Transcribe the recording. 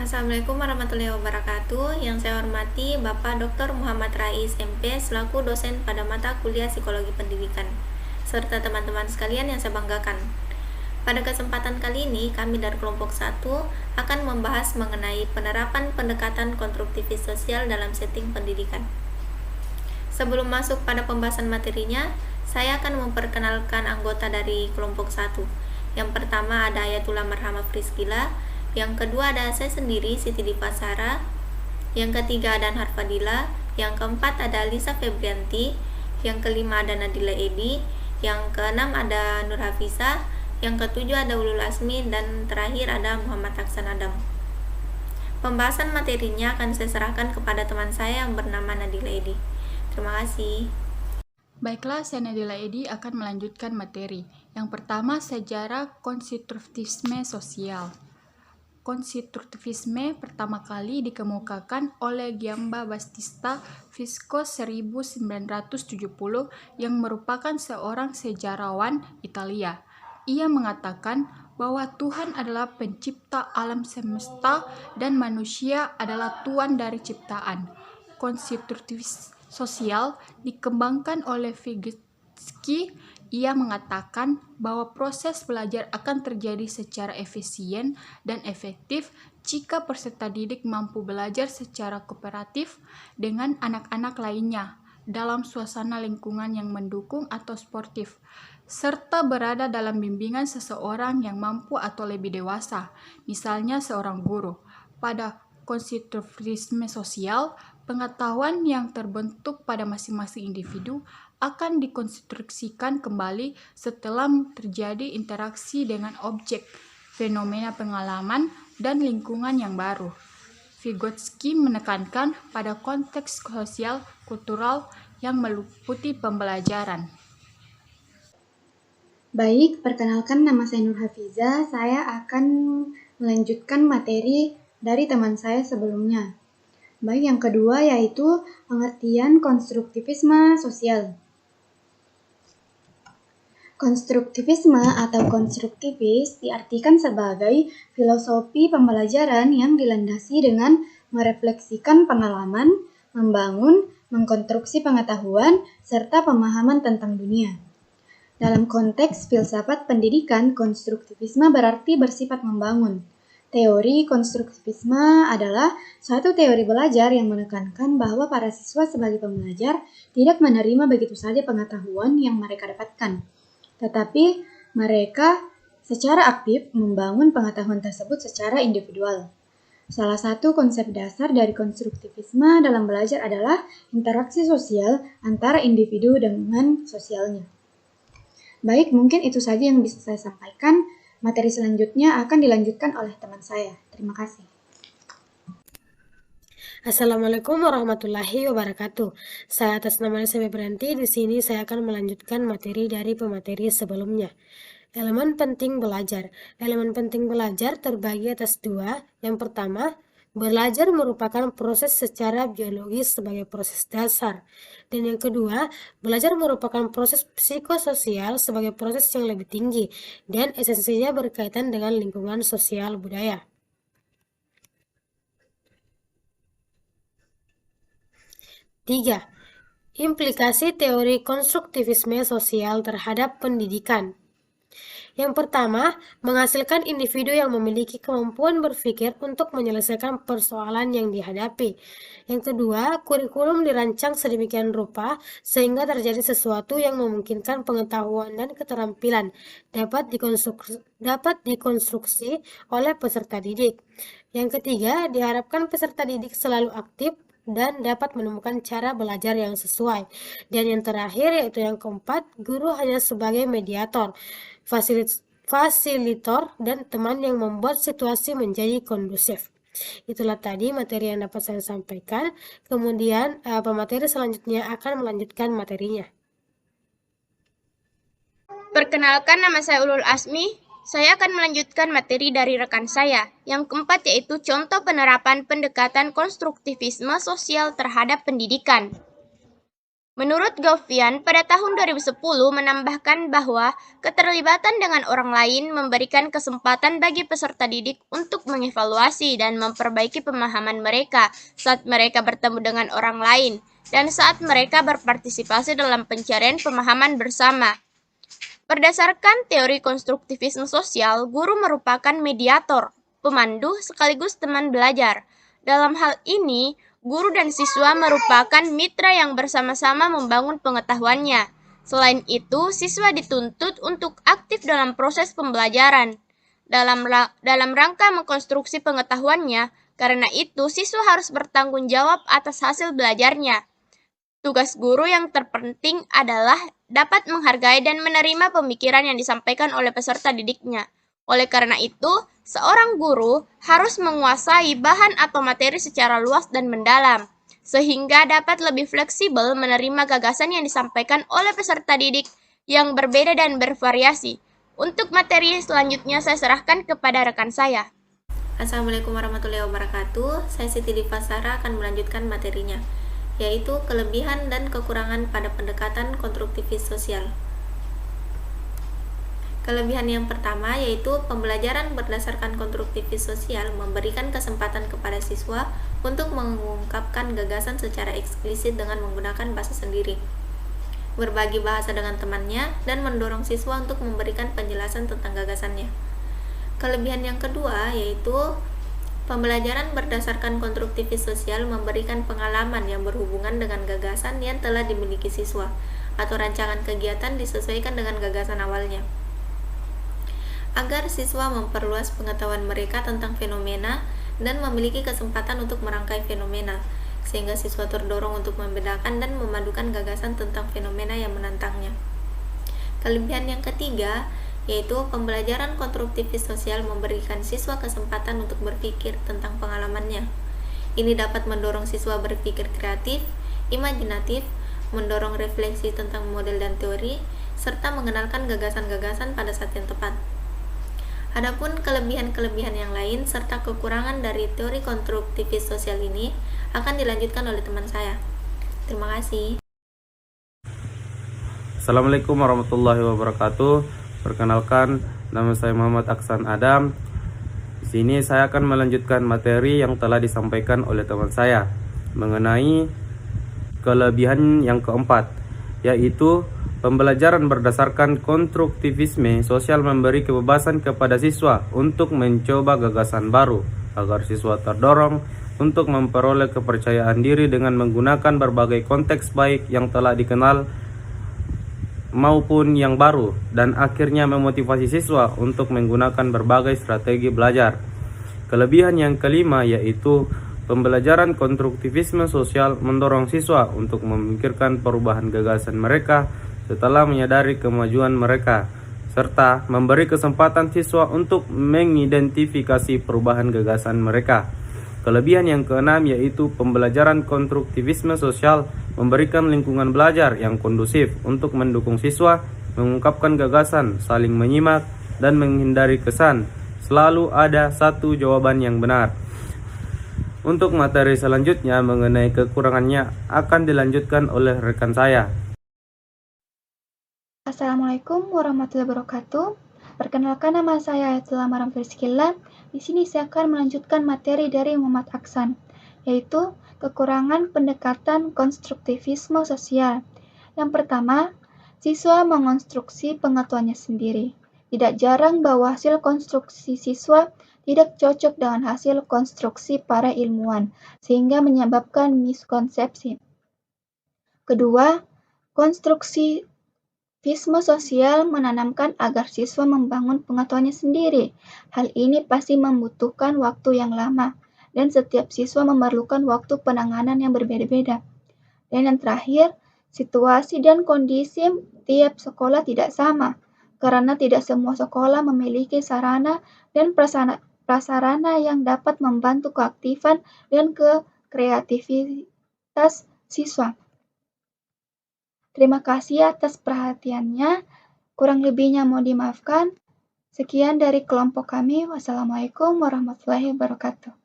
Assalamualaikum warahmatullahi wabarakatuh. Yang saya hormati Bapak Dr. Muhammad Rais MP selaku dosen pada mata kuliah Psikologi Pendidikan, serta teman-teman sekalian yang saya banggakan. Pada kesempatan kali ini, kami dari kelompok 1 akan membahas mengenai penerapan pendekatan konstruktivis sosial dalam setting pendidikan. Sebelum masuk pada pembahasan materinya, saya akan memperkenalkan anggota dari kelompok 1. Yang pertama ada Ayatullah Marhamah Friskila, yang kedua ada saya sendiri Siti Dipasara, yang ketiga ada Anhar Fadila, yang keempat ada Lisa Febrianti, yang kelima ada Nadila Edi, yang keenam ada Nur Hafizah, yang ketujuh ada Ulul Asmi, dan terakhir ada Muhammad Aksan Adam. Pembahasan materinya akan saya serahkan kepada teman saya yang bernama Nadila Edi. Terima kasih. Baiklah, saya Nadila Edi akan melanjutkan materi. Yang pertama, sejarah konstruktivisme sosial. Konstruktivisme pertama kali dikemukakan oleh Giambattista Visco 1970 yang merupakan seorang sejarawan Italia. Ia mengatakan bahwa Tuhan adalah pencipta alam semesta dan manusia adalah tuan dari ciptaan. Konstruktivis sosial dikembangkan oleh Vygotsky. Ia mengatakan bahwa proses belajar akan terjadi secara efisien dan efektif jika peserta didik mampu belajar secara kooperatif dengan anak-anak lainnya dalam suasana lingkungan yang mendukung atau sportif, serta berada dalam bimbingan seseorang yang mampu atau lebih dewasa, misalnya seorang guru. Pada konstruktivisme sosial, pengetahuan yang terbentuk pada masing-masing individu akan dikonstruksikan kembali setelah terjadi interaksi dengan objek, fenomena pengalaman, dan lingkungan yang baru. Vygotsky menekankan pada konteks sosial kultural yang meliputi pembelajaran. Baik, perkenalkan nama saya Nur Hafizah. Saya akan melanjutkan materi dari teman saya sebelumnya. Baik, yang kedua yaitu pengertian konstruktivisme sosial. Konstruktivisme atau konstruktivis diartikan sebagai filosofi pembelajaran yang dilandasi dengan merefleksikan pengalaman, membangun, mengkonstruksi pengetahuan, serta pemahaman tentang dunia. Dalam konteks filsafat pendidikan, konstruktivisme berarti bersifat membangun. Teori konstruktivisme adalah suatu teori belajar yang menekankan bahwa para siswa sebagai pembelajar tidak menerima begitu saja pengetahuan yang mereka dapatkan, tetapi mereka secara aktif membangun pengetahuan tersebut secara individual. Salah satu konsep dasar dari konstruktivisme dalam belajar adalah interaksi sosial antara individu dengan sosialnya. Baik, mungkin itu saja yang bisa saya sampaikan. Materi selanjutnya akan dilanjutkan oleh teman saya. Terima kasih. Assalamualaikum warahmatullahi wabarakatuh. Saya atas nama Lisa Febrianti. Di sini saya akan melanjutkan materi dari pemateri sebelumnya. Elemen penting belajar. Elemen penting belajar terbagi atas dua. Yang pertama, belajar merupakan proses secara biologis sebagai proses dasar. Dan yang kedua, belajar merupakan proses psikososial sebagai proses yang lebih tinggi dan esensinya berkaitan dengan lingkungan sosial budaya. Tiga, implikasi teori konstruktivisme sosial terhadap pendidikan. Yang pertama, menghasilkan individu yang memiliki kemampuan berpikir untuk menyelesaikan persoalan yang dihadapi. Yang kedua, kurikulum dirancang sedemikian rupa sehingga terjadi sesuatu yang memungkinkan pengetahuan dan keterampilan dapat dikonstruksi oleh peserta didik. Yang ketiga, diharapkan peserta didik selalu aktif dan dapat menemukan cara belajar yang sesuai. Dan yang terakhir yaitu yang keempat, guru hanya sebagai mediator, fasilitor, dan teman yang membuat situasi menjadi kondusif. Itulah tadi materi yang dapat saya sampaikan. Kemudian pemateri selanjutnya akan melanjutkan materinya. Perkenalkan, nama saya Ulul Asmi. Saya akan melanjutkan materi dari rekan saya. Yang keempat yaitu contoh penerapan pendekatan konstruktivisme sosial terhadap pendidikan. Menurut Gaufian, pada tahun 2010 menambahkan bahwa keterlibatan dengan orang lain memberikan kesempatan bagi peserta didik untuk mengevaluasi dan memperbaiki pemahaman mereka saat mereka bertemu dengan orang lain dan saat mereka berpartisipasi dalam pencarian pemahaman bersama. Berdasarkan teori konstruktivisme sosial, guru merupakan mediator, pemandu sekaligus teman belajar. Dalam hal ini, guru dan siswa merupakan mitra yang bersama-sama membangun pengetahuannya. Selain itu, siswa dituntut untuk aktif dalam proses pembelajaran. Dalam rangka mengkonstruksi pengetahuannya, karena itu siswa harus bertanggung jawab atas hasil belajarnya. Tugas guru yang terpenting adalah dapat menghargai dan menerima pemikiran yang disampaikan oleh peserta didiknya. Oleh karena itu, seorang guru harus menguasai bahan atau materi secara luas dan mendalam, sehingga dapat lebih fleksibel menerima gagasan yang disampaikan oleh peserta didik yang berbeda dan bervariasi. Untuk materi selanjutnya saya serahkan kepada rekan saya. Assalamualaikum warahmatullahi wabarakatuh. Saya Siti Divasara akan melanjutkan materinya, yaitu kelebihan dan kekurangan pada pendekatan konstruktivis sosial. Kelebihan yang pertama yaitu pembelajaran berdasarkan konstruktivis sosial memberikan kesempatan kepada siswa untuk mengungkapkan gagasan secara eksplisit dengan menggunakan bahasa sendiri, berbagi bahasa dengan temannya, dan mendorong siswa untuk memberikan penjelasan tentang gagasannya. Kelebihan yang kedua yaitu pembelajaran berdasarkan konstruktivis sosial memberikan pengalaman yang berhubungan dengan gagasan yang telah dimiliki siswa atau rancangan kegiatan disesuaikan dengan gagasan awalnya, agar siswa memperluas pengetahuan mereka tentang fenomena dan memiliki kesempatan untuk merangkai fenomena, sehingga siswa terdorong untuk membedakan dan memadukan gagasan tentang fenomena yang menantangnya. Kelebihan yang ketiga yaitu pembelajaran konstruktivis sosial memberikan siswa kesempatan untuk berpikir tentang pengalamannya. Ini dapat mendorong siswa berpikir kreatif, imajinatif, mendorong refleksi tentang model dan teori, serta mengenalkan gagasan-gagasan pada saat yang tepat. Adapun kelebihan-kelebihan yang lain serta kekurangan dari teori konstruktivis sosial ini akan dilanjutkan oleh teman saya. Terima kasih. Assalamualaikum warahmatullahi wabarakatuh. Perkenalkan, nama saya Muhammad Aksan Adam. Di sini saya akan melanjutkan materi yang telah disampaikan oleh teman saya mengenai kelebihan yang keempat, yaitu pembelajaran berdasarkan konstruktivisme sosial memberi kebebasan kepada siswa untuk mencoba gagasan baru, agar siswa terdorong untuk memperoleh kepercayaan diri dengan menggunakan berbagai konteks baik yang telah dikenal maupun yang baru, dan akhirnya memotivasi siswa untuk menggunakan berbagai strategi belajar. Kelebihan yang kelima yaitu pembelajaran konstruktivisme sosial mendorong siswa untuk memikirkan perubahan gagasan mereka setelah menyadari kemajuan mereka, serta memberi kesempatan siswa untuk mengidentifikasi perubahan gagasan mereka. Kelebihan yang keenam yaitu pembelajaran konstruktivisme sosial memberikan lingkungan belajar yang kondusif untuk mendukung siswa mengungkapkan gagasan, saling menyimak, dan menghindari kesan selalu ada satu jawaban yang benar. Untuk materi selanjutnya mengenai kekurangannya akan dilanjutkan oleh rekan saya. Assalamualaikum warahmatullahi wabarakatuh. Perkenalkan, nama saya Ayatullah Maram Firskila. Di sini saya akan melanjutkan materi dari Muhammad Aksan, yaitu kekurangan pendekatan konstruktivisme sosial. Yang pertama, siswa mengonstruksi pengetahuannya sendiri. Tidak jarang bahwa hasil konstruksi siswa tidak cocok dengan hasil konstruksi para ilmuwan, sehingga menyebabkan miskonsepsi. Kedua, konstruksi konstruktivisme sosial menanamkan agar siswa membangun pengetahuannya sendiri. Hal ini pasti membutuhkan waktu yang lama, dan setiap siswa memerlukan waktu penanganan yang berbeda-beda. Dan yang terakhir, situasi dan kondisi tiap sekolah tidak sama, karena tidak semua sekolah memiliki sarana dan prasarana yang dapat membantu keaktifan dan kreativitas siswa. Terima kasih atas perhatiannya. Kurang lebihnya mohon dimaafkan. Sekian dari kelompok kami. Wassalamualaikum warahmatullahi wabarakatuh.